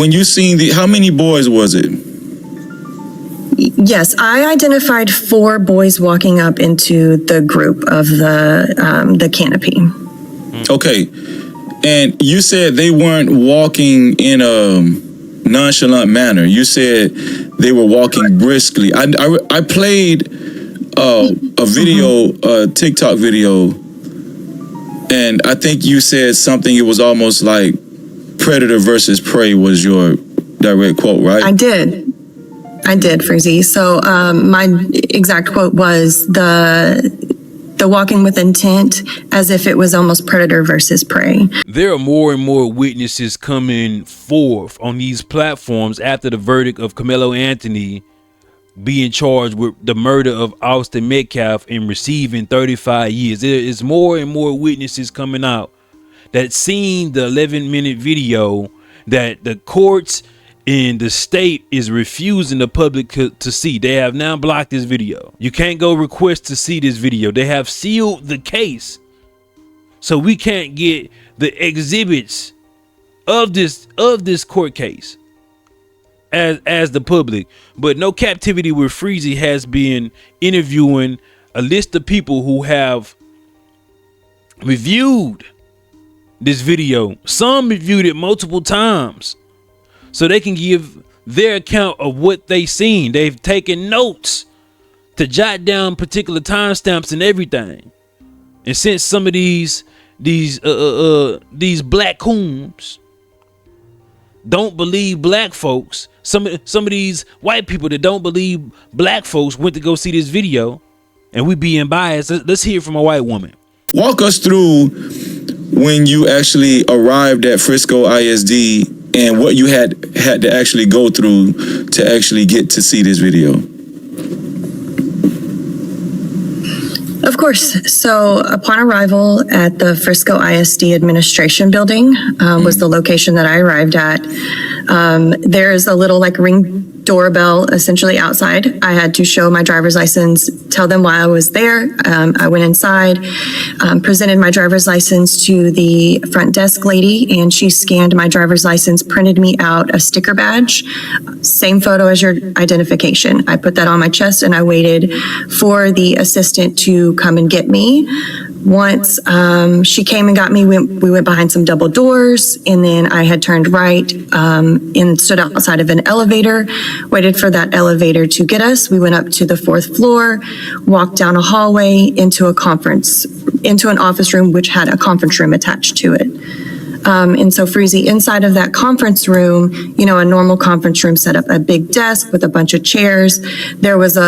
when you seen how many boys was it? Yes, I identified 4 boys walking up into the group of the canopy. Okay, and you said they weren't walking in a nonchalant manner. You said they were walking briskly. I played a video, a TikTok video, and I think you said something. It was almost like predator versus prey was your direct quote, right? I did, Freezy. So my exact quote was the walking with intent, as if it was almost predator versus prey. There are more and more witnesses coming forth on these platforms after the verdict of Karmelo Anthony being charged with the murder of Austin Metcalf and receiving 35 years. There is more and more witnesses coming out that seen the 11-minute video that the courts in the state is refusing the public to see. They have now blocked this video. You can't go request to see this video. They have sealed the case, so we can't get the exhibits of this court case as the public. But No Captivity with Freezy has been interviewing a list of people who have reviewed this video. Some reviewed it multiple times, so they can give their account of what they seen. They've taken notes to jot down particular timestamps and everything. And since some of these black coons don't believe black folks, some of these white people that don't believe black folks went to go see this video, and we being biased. Let's hear from a white woman. Walk us through when you actually arrived at Frisco ISD and what you had to actually go through to actually get to see this video. Of course. So upon arrival at the Frisco ISD administration building was the location that I arrived at. There's a little ring doorbell essentially outside. I had to show my driver's license, tell them why I was there. I went inside, presented my driver's license to the front desk lady, and she scanned my driver's license, printed me out a sticker badge, same photo as your identification. I put that on my chest and I waited for the assistant to come and get me. Once she came and got me, we went behind some double doors, and then I had turned right and stood outside of an elevator, waited for that elevator to get us. We went up to the 4th floor, walked down a hallway into an office room, which had a conference room attached to it. And so Freezy, inside of that conference room, a normal conference room set up, a big desk with a bunch of chairs. There was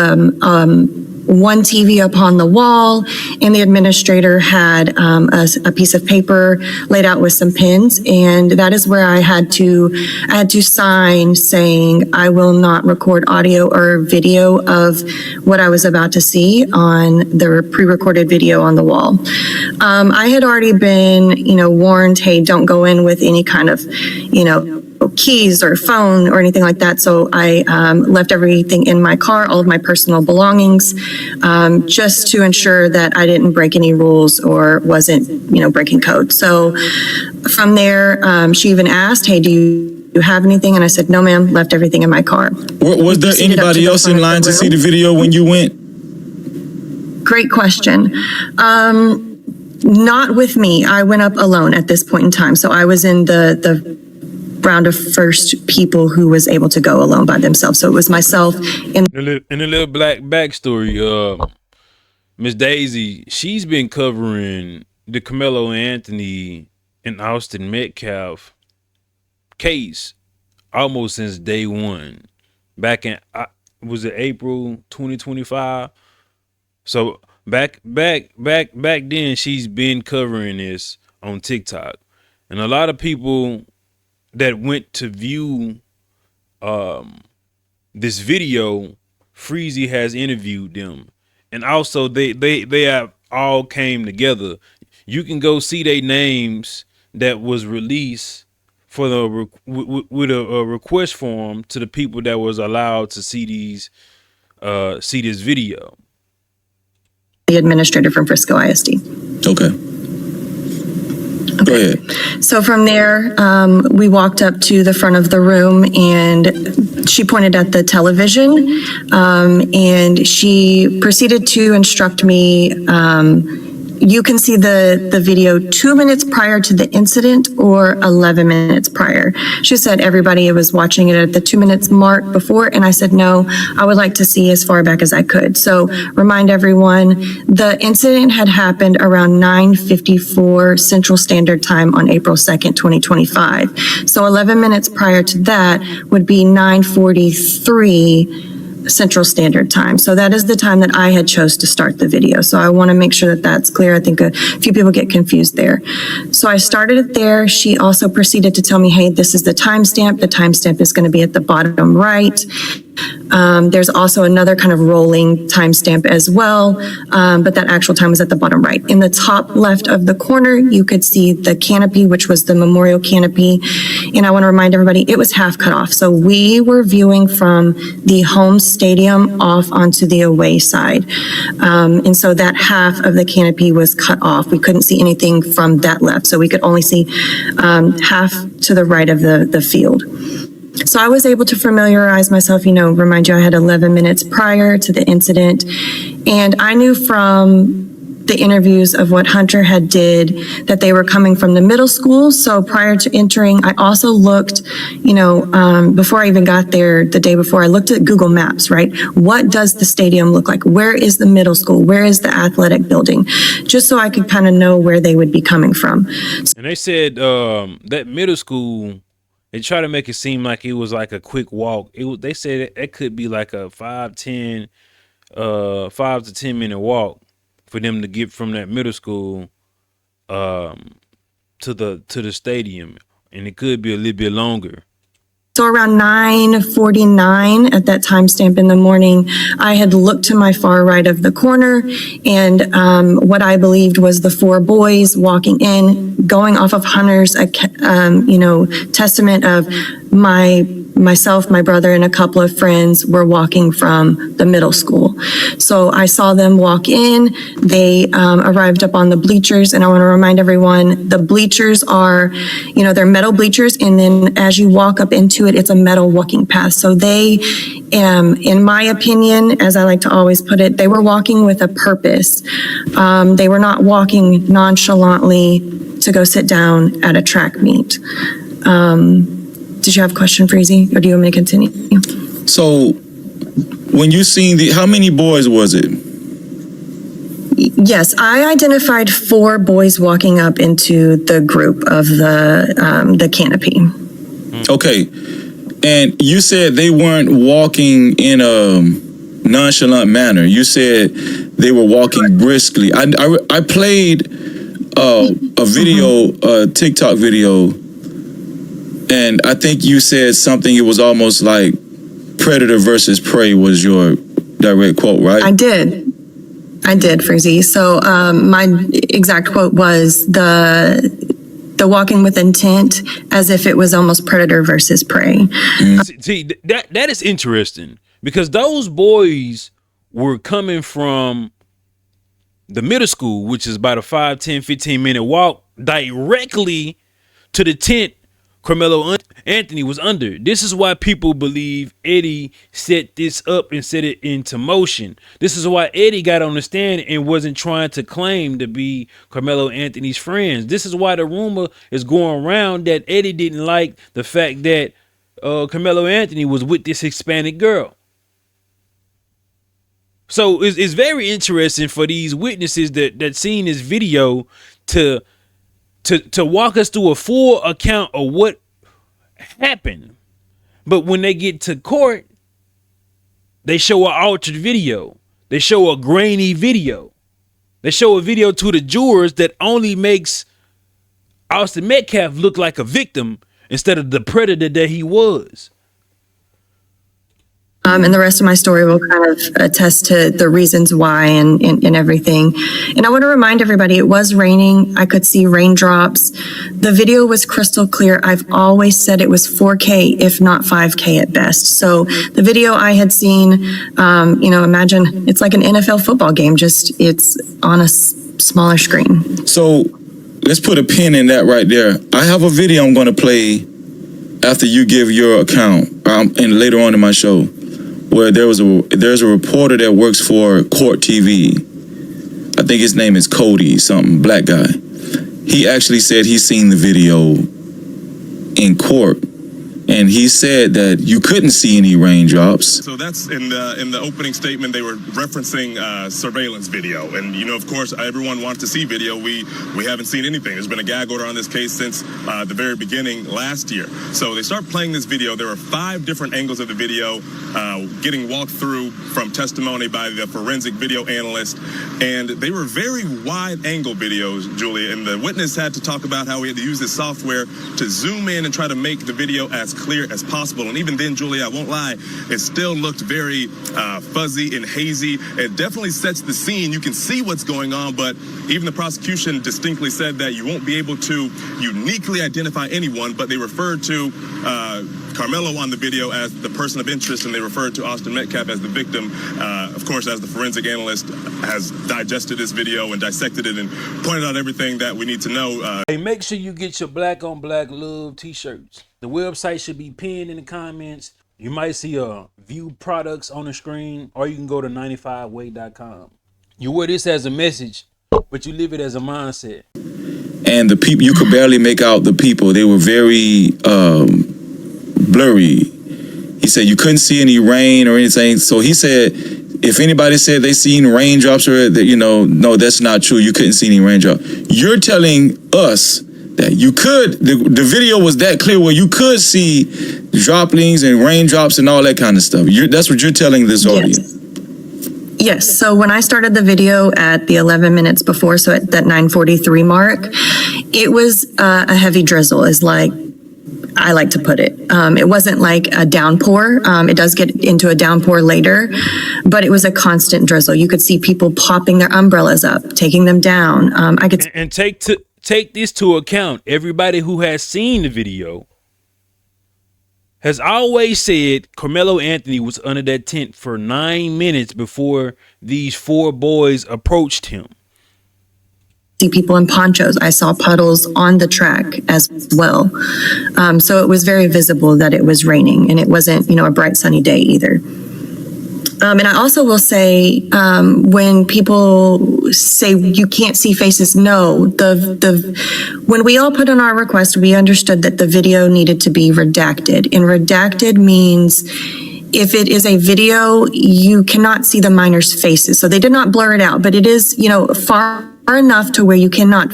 one TV up on the wall, and the administrator had a piece of paper laid out with some pens, and that is where I had to sign saying I will not record audio or video of what I was about to see on the pre-recorded video on the wall. I had already been, warned, hey, don't go in with any kind of, keys or phone or anything like that. So I left everything in my car, all of my personal belongings, just to ensure that I didn't break any rules or wasn't, breaking code. So from there, she even asked, hey, do you have anything? And I said, no, ma'am, left everything in my car. Was there anybody else in line to see the video when you went? Great question. Not with me. I went up alone at this point in time. So I was in the round of first people who was able to go alone by themselves. So it was myself and in a little black backstory. Miss Daisy, she's been covering the Karmelo Anthony and Austin Metcalf case almost since day one. Back in was it April 2025? So back then, she's been covering this on TikTok, and a lot of people that went to view this video, Freezy has interviewed them, and also they have all came together. You can go see their names that was released for the with a request form to the people that was allowed to see this video. The administrator from Frisco ISD. Okay. Go ahead. So from there, we walked up to the front of the room, and she pointed at the television, and she proceeded to instruct me. You can see the video 2 minutes prior to the incident or 11 minutes prior. She said everybody was watching it at the 2 minutes mark before, and I said, no, I would like to see as far back as I could. So remind everyone, the incident had happened around 9:54 Central Standard Time on April 2nd, 2025. So 11 minutes prior to that would be 9:43 Central Standard Time. So that is the time that I had chose to start the video. So I want to make sure that that's clear. I think a few people get confused there. So I started it there. She also proceeded to tell me, hey, this is the timestamp. The timestamp is going to be at the bottom right. There's also another kind of rolling timestamp as well, but that actual time was at the bottom right. In the top left of the corner, you could see the canopy, which was the memorial canopy. And I want to remind everybody, it was half cut off. So we were viewing from the home stadium off onto the away side. And so that half of the canopy was cut off. We couldn't see anything from that left. So we could only see half to the right of the field. So I was able to familiarize myself, remind you I had 11 minutes prior to the incident. And I knew from the interviews of what Hunter had did that they were coming from the middle school. So prior to entering, I also looked, before I even got there the day before, I looked at Google Maps, right? What does the stadium look like? Where is the middle school? Where is the athletic building? Just so I could kind of know where they would be coming from. And they said that middle school, they try to make it seem like it was like a quick walk. They said it could be like a 5 to 10 minute walk for them to get from that middle school to the stadium, and it could be a little bit longer. So around 9:49 at that timestamp in the morning, I had looked to my far right of the corner, and what I believed was the 4 boys walking in, going off of Hunter's, testament of myself, my brother, and a couple of friends were walking from the middle school. So I saw them walk in. They arrived up on the bleachers, and I want to remind everyone, the bleachers are, they're metal bleachers, and then as you walk up into it, it's a metal walking path. So they, in my opinion, as I like to always put it, they were walking with a purpose. They were not walking nonchalantly to go sit down at a track meet. Did you have a question, Freezy, or do you want me to continue? So when you seen how many boys was it? Yes, I identified 4 boys walking up into the group of the canopy. Okay. And you said they weren't walking in a nonchalant manner. You said they were walking briskly. I played a video, a TikTok video, and I think you said something, it was almost like predator versus prey was your direct quote, right? I did, Freezy. So my exact quote was the walking with intent, as if it was almost predator versus prey. See, that is interesting, because those boys were coming from the middle school, which is about a 5, 10, 15 minute walk, directly to the tent Karmelo Anthony was under. This is why people believe Eddie set this up and set it into motion. This is why Eddie got on the stand and wasn't trying to claim to be Karmelo Anthony's friends. This is why the rumor is going around that Eddie didn't like the fact that Karmelo Anthony was with this Hispanic girl. So it's very interesting for these witnesses that seen this video to walk us through a full account of what happened. But when they get to court, they show an altered video. They show a grainy video. They show a video to the jurors that only makes Austin Metcalf look like a victim instead of the predator that he was. And the rest of my story will kind of attest to the reasons why and everything. And I want to remind everybody, it was raining. I could see raindrops. The video was crystal clear. I've always said it was 4K, if not 5K at best. So the video I had seen, imagine it's like an NFL football game, just it's on a smaller screen. So let's put a pin in that right there. I have a video I'm going to play after you give your account, and later on in my show, where there's a reporter that works for Court TV. I think his name is Cody, something, black guy. He actually said he's seen the video in court, and he said that you couldn't see any raindrops. So that's in the opening statement. They were referencing surveillance video, and of course, everyone wants to see video. We haven't seen anything. There's been a gag order on this case since the very beginning last year. So they start playing this video. There are 5 different angles of the video getting walked through from testimony by the forensic video analyst, and they were very wide-angle videos, Julia. And the witness had to talk about how he had to use this software to zoom in and try to make the video as clear as possible. And even then, Julia, I won't lie, it still looked very fuzzy and hazy. It definitely sets the scene. You can see what's going on, but even the prosecution distinctly said that you won't be able to uniquely identify anyone, but they referred to Karmelo on the video as the person of interest, and they referred to Austin Metcalf as the victim. Of course, as the forensic analyst has digested this video and dissected it and pointed out everything that we need to know. Hey, make sure you get your black on black love t-shirts. The website should be pinned in the comments. You might see view products on the screen, or you can go to 95way.com. You wear this as a message, but you live it as a mindset. And the people, you could barely make out the people. They were very blurry. He said you couldn't see any rain or anything. So he said, if anybody said they seen raindrops or that, no, that's not true. You couldn't see any raindrops. You're telling us that you could. The video was that clear where you could see droplings and raindrops and all that kind of stuff. That's what you're telling this audience. Yes. So when I started the video at the 11 minutes before, so at that 9:43 mark, it was a heavy drizzle, is like I like to put it. It wasn't like a downpour. It does get into a downpour later, but it was a constant drizzle. You could see people popping their umbrellas up, taking them down. I could and take this to account. Everybody who has seen the video has always said Karmelo Anthony was under that tent for 9 minutes before these 4 boys approached him. see people in ponchos. I saw puddles on the track as well. So it was very visible that it was raining, and it wasn't, a bright sunny day either. And I also will say, when people say you can't see faces, no, when we all put in our request, we understood that the video needed to be redacted. And redacted means if it is a video, you cannot see the minors' faces. So they did not blur it out, but it is, far enough to where you cannot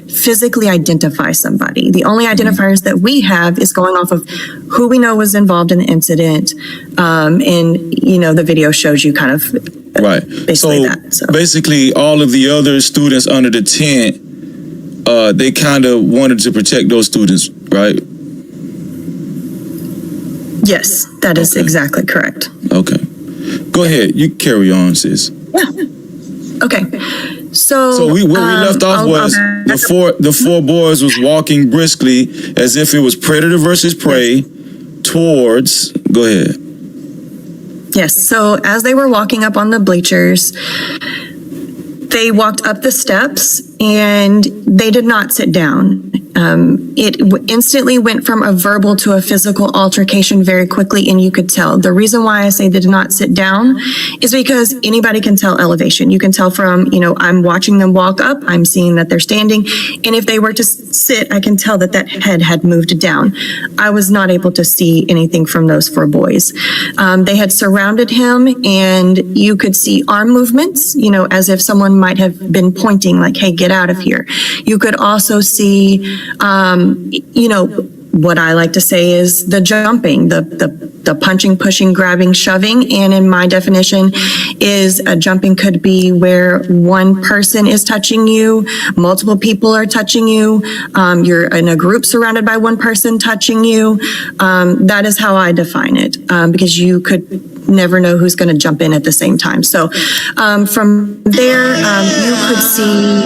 physically identify somebody. The only identifiers that we have is going off of who we know was involved in the incident. And, the video shows you kind of basically that. So basically all of the other students under the tent, they kind of wanted to protect those students, right? Yes, that is exactly correct. Okay. Go ahead. You carry on, sis. Yeah. Okay. So where we left off was the four boys was walking briskly as if it was predator versus prey towards. Go ahead. Yes. So as they were walking up on the bleachers, they walked up the steps and they did not sit down. It instantly went from a verbal to a physical altercation very quickly, and you could tell. The reason why I say they did not sit down is because anybody can tell elevation. You can tell from, I'm watching them walk up, I'm seeing that they're standing, and if they were to sit, I can tell that that head had moved down. I was not able to see anything from those 4 boys. They had surrounded him, and you could see arm movements, as if someone might have been pointing like, hey, get out of here. You could also see, what I like to say is the jumping, the punching, pushing, grabbing, shoving. And in my definition is jumping could be where one person is touching you, multiple people are touching you, you're in a group surrounded by one person touching you. That is how I define it, because you could never know who's going to jump in at the same time. So from there, you could see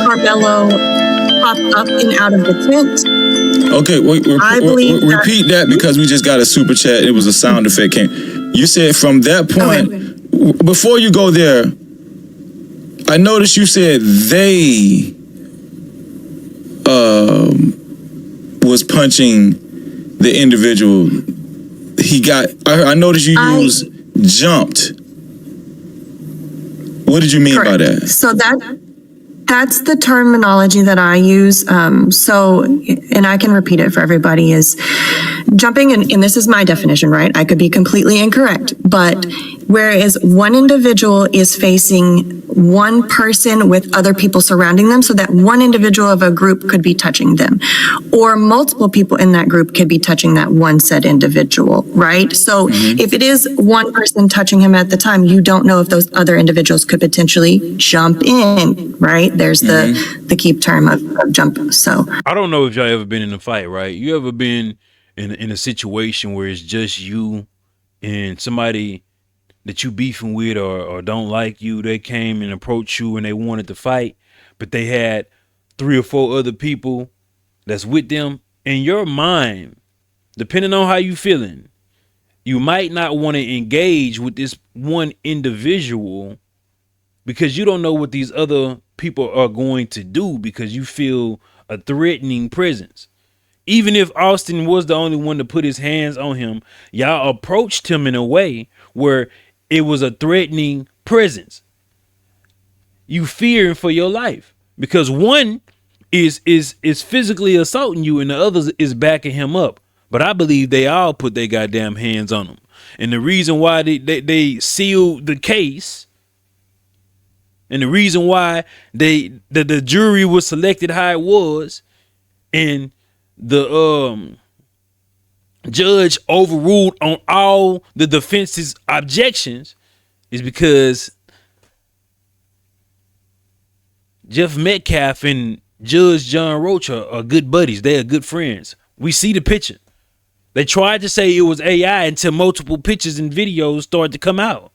Karmelo pop up and out of the tent. Okay, repeat that because we just got a super chat. It was a sound effect came. You said from that point, before you go there, I noticed you said they was punching the individual. I noticed you use jumped. What did you mean by that? So that's the terminology that I use. And I can repeat it for everybody, is jumping, and this is my definition, right? I could be completely incorrect, but whereas one individual is facing one person with other people surrounding them, so that one individual of a group could be touching them, or multiple people in that group could be touching that one said individual, right? So if it is one person touching him at the time, you don't know if those other individuals could potentially jump in, right? There's the key term of jump. So I don't know if y'all ever been in a fight, right? You ever been in a situation where it's just you and somebody that you beefing with or don't like you, they came and approached you and they wanted to fight, but they had 3 or 4 other people that's with them. In your mind, depending on how you feeling, you might not want to engage with this one individual because you don't know what these other people are going to do, because you feel a threatening presence. Even if Austin was the only one to put his hands on him, y'all approached him in a way where it was a threatening presence. You fearing for your life because one is physically assaulting you and the other is backing him up. But I believe they all put their goddamn hands on him. And the reason why they sealed the case, and the reason why the jury was selected how it was, and the judge overruled on all the defense's objections, is because Jeff Metcalf and Judge John Roach are good buddies. They are good friends. We see the picture. They tried to say it was AI until multiple pictures and videos started to come out.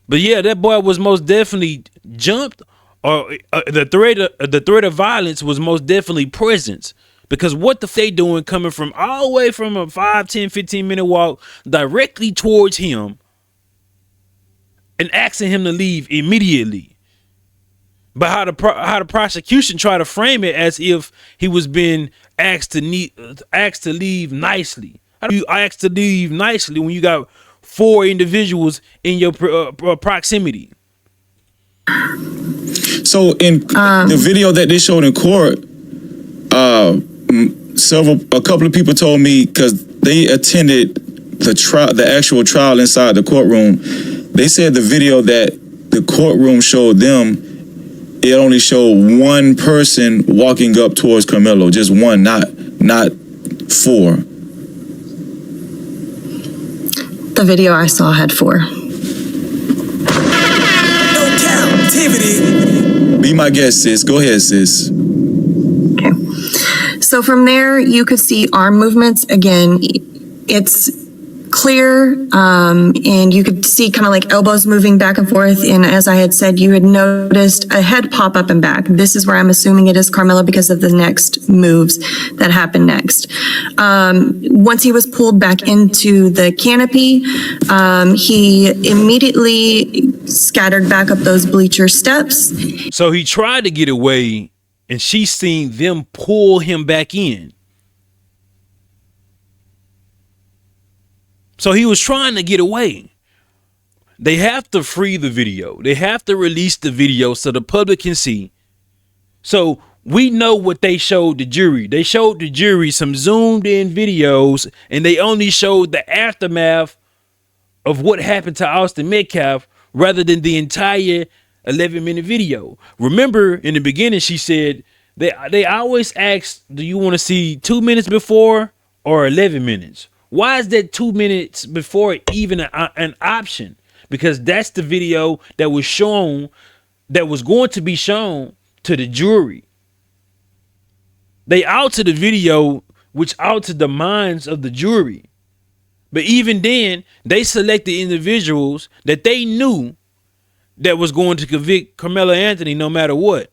But yeah, that boy was most definitely jumped, or the threat of violence was most definitely present. Because what the they doing coming from all the way from a 5, 10, 15-minute walk directly towards him and asking him to leave immediately. But how the prosecution try to frame it as if he was being asked to leave nicely. How do you ask to leave nicely when you got 4 individuals in your proximity? So in the video that they showed in court, a couple of people told me, because they attended the actual trial inside the courtroom, they said the video that the courtroom showed them, it only showed one person walking up towards Karmelo, just one, not 4. the video I saw had 4. No captivity. Be my guest, sis. Go ahead, sis. Okay. So from there, you could see arm movements. Again, it's clear, and you could see kind of like elbows moving back and forth. And as I had said, you had noticed a head pop up and back. This is where I'm assuming it is Karmelo because of the next moves that happened next. Once he was pulled back into the canopy, he immediately scattered back up those bleacher steps. So he tried to get away, and she seen them pull him back in. So he was trying to get away. They have to free the video. They have to release the video so the public can see. So we know what they showed the jury. They showed the jury some zoomed in videos, and they only showed the aftermath of what happened to Austin Metcalf rather than the entire 11-minute video. Remember in the beginning, she said they always ask, do you want to see 2 minutes before or 11 minutes? Why is that 2 minutes before even an option? Because that's the video that was shown, that was going to be shown to the jury. They altered the video, which altered the minds of the jury. But even then, they selected individuals that they knew that was going to convict Karmelo Anthony no matter what.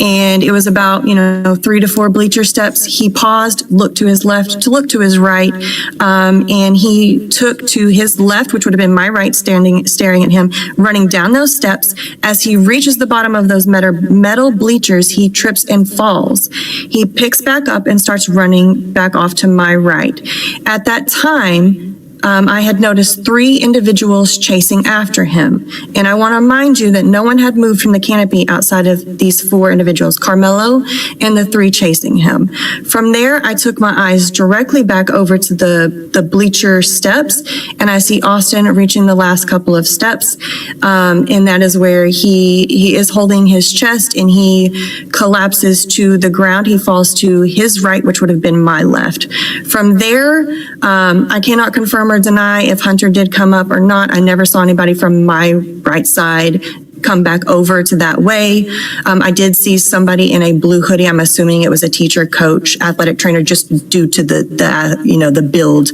And it was about, 3 to 4 bleacher steps. He paused, looked to his left, to look to his right, and he took to his left, which would have been my right, staring at him, running down those steps. As he reaches the bottom of those metal bleachers, he trips and falls. He picks back up and starts running back off to my right. At that time, I had noticed 3 individuals chasing after him. And I want to remind you that no one had moved from the canopy outside of these 4 individuals, Karmelo and the 3 chasing him. From there, I took my eyes directly back over to the bleacher steps, and I see Austin reaching the last couple of steps. And that is where he is holding his chest, and he collapses to the ground. He falls to his right, which would have been my left. From there, I cannot confirm or deny if Hunter did come up or not. I never saw anybody from my right side come back over to that way. I did see somebody in a blue hoodie. I'm assuming it was a teacher, coach, athletic trainer, just due to the build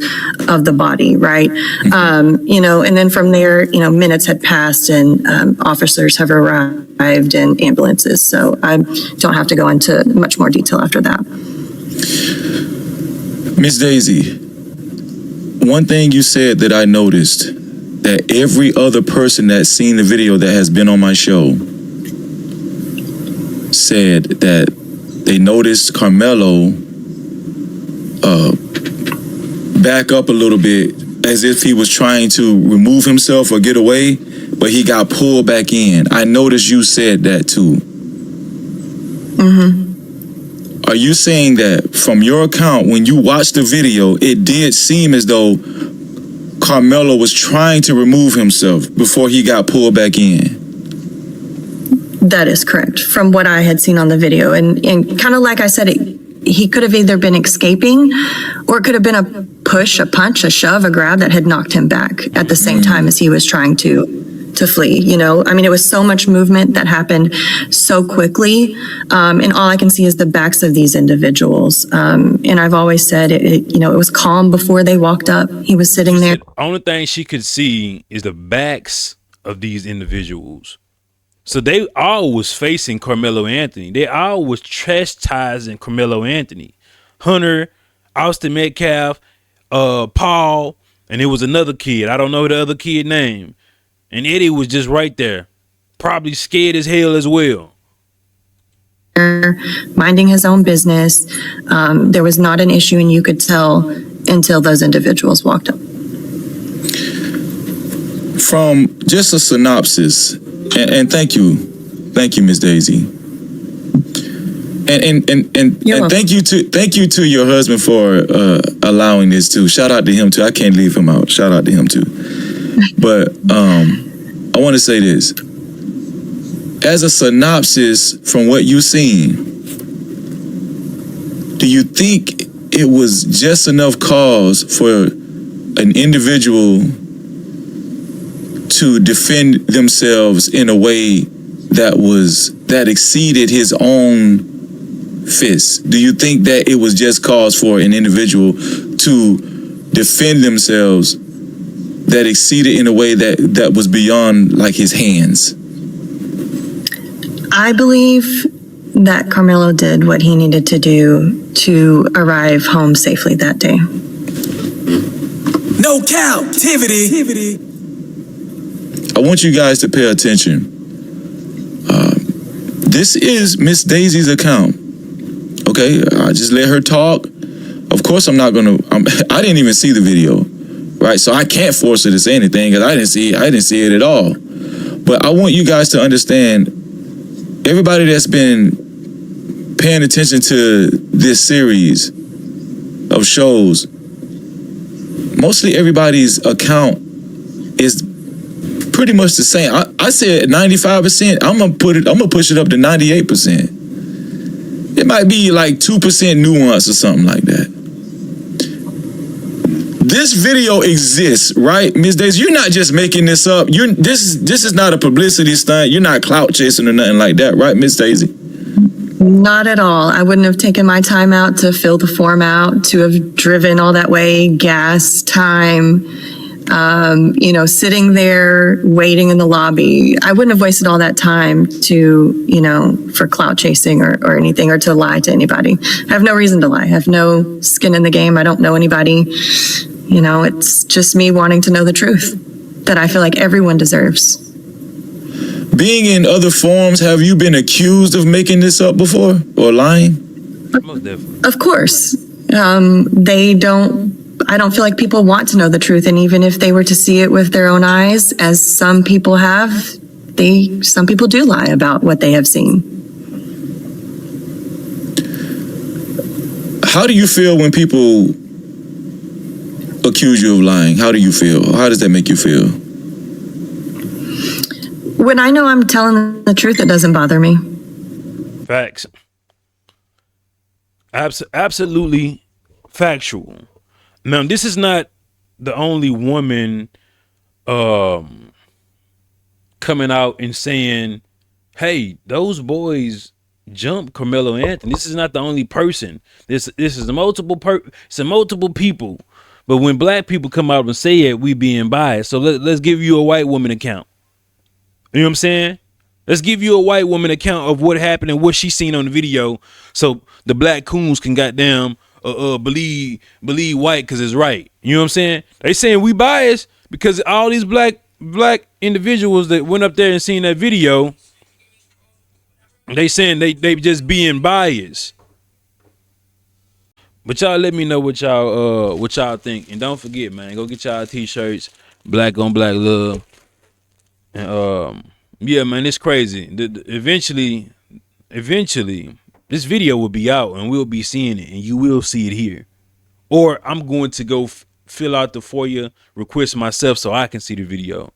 of the body, right? And then from there, minutes had passed and officers have arrived and ambulances. So I don't have to go into much more detail after that. Miss Daisy, one thing you said that I noticed, that every other person that's seen the video that has been on my show said that they noticed Karmelo back up a little bit as if he was trying to remove himself or get away, but he got pulled back in. I noticed you said that too. Mm-hmm. Are you saying that from your account, when you watched the video, it did seem as though Karmelo was trying to remove himself before he got pulled back in? That is correct, from what I had seen on the video. And kind of like I said, he could have either been escaping, or it could have been a push, a punch, a shove, a grab that had knocked him back at the same time as he was trying to flee. It was so much movement that happened so quickly. And all I can see is the backs of these individuals. And I've always said, it was calm before they walked up. He was sitting there. The only thing she could see is the backs of these individuals. So they all was facing Karmelo Anthony. They all was chastising Karmelo Anthony. Hunter, Austin Metcalf, Paul, and it was another kid. I don't know the other kid name. And Eddie was just right there, probably scared as hell as well. Minding his own business. There was not an issue, and you could tell until those individuals walked up. From just a synopsis, and thank you, Miss Daisy, and thank you to your husband for allowing this too. Shout out to him too. I can't leave him out. Shout out to him too. But I want to say this. As a synopsis from what you've seen, do you think it was just enough cause for an individual to defend themselves in a way that exceeded his own fist? Do you think that it was just cause for an individual to defend themselves that exceeded in a way that was beyond like his hands? I believe that Karmelo did what he needed to do to arrive home safely that day. No captivity. I want you guys to pay attention. This is Miss Daisy's account. Okay, I just let her talk. Of course, I didn't even see the video, right? So I can't force her to say anything because I didn't see it at all. But I want you guys to understand, everybody that's been paying attention to this series of shows, mostly everybody's account is pretty much the same. I said 95%. I'm gonna push it up to 98%. It might be like 2% nuance or something like that. This video exists, right, Ms. Daisy? You're not just making this up. This is not a publicity stunt. You're not clout chasing or nothing like that, right, Ms. Daisy? Not at all. I wouldn't have taken my time out to fill the form out, to have driven all that way, gas, time. sitting there waiting in the lobby. I wouldn't have wasted all that time for clout chasing or anything, or to lie to anybody. I have no reason to lie. I have no skin in the game. I don't know anybody. It's just me wanting to know the truth that I feel like everyone deserves. Being in other forums, have you been accused of making this up before or lying? Most definitely. Of course. I don't feel like people want to know the truth. And even if they were to see it with their own eyes, as some people have, some people do lie about what they have seen. How do you feel when people accuse you of lying? How do you feel? How does that make you feel? When I know I'm telling the truth, it doesn't bother me. Facts. Absolutely factual. Now, this is not the only woman coming out and saying, hey, those boys jumped Karmelo Anthony. This is not the only person. This is multiple people. But when black people come out and say it, we being biased. So let's give you a white woman account. You know what I'm saying? Let's give you a white woman account of what happened and what she seen on the video, so the black coons can goddamn believe white because it's right. You know what I'm saying? They saying we biased because all these black individuals that went up there and seen that video, they saying they just being biased. But y'all let me know what y'all think, and don't forget, man, go get y'all t-shirts, black on black love. And yeah, man, it's crazy. Eventually, this video will be out and we'll be seeing it, and you will see it here. Or I'm going to go fill out the FOIA request myself so I can see the video.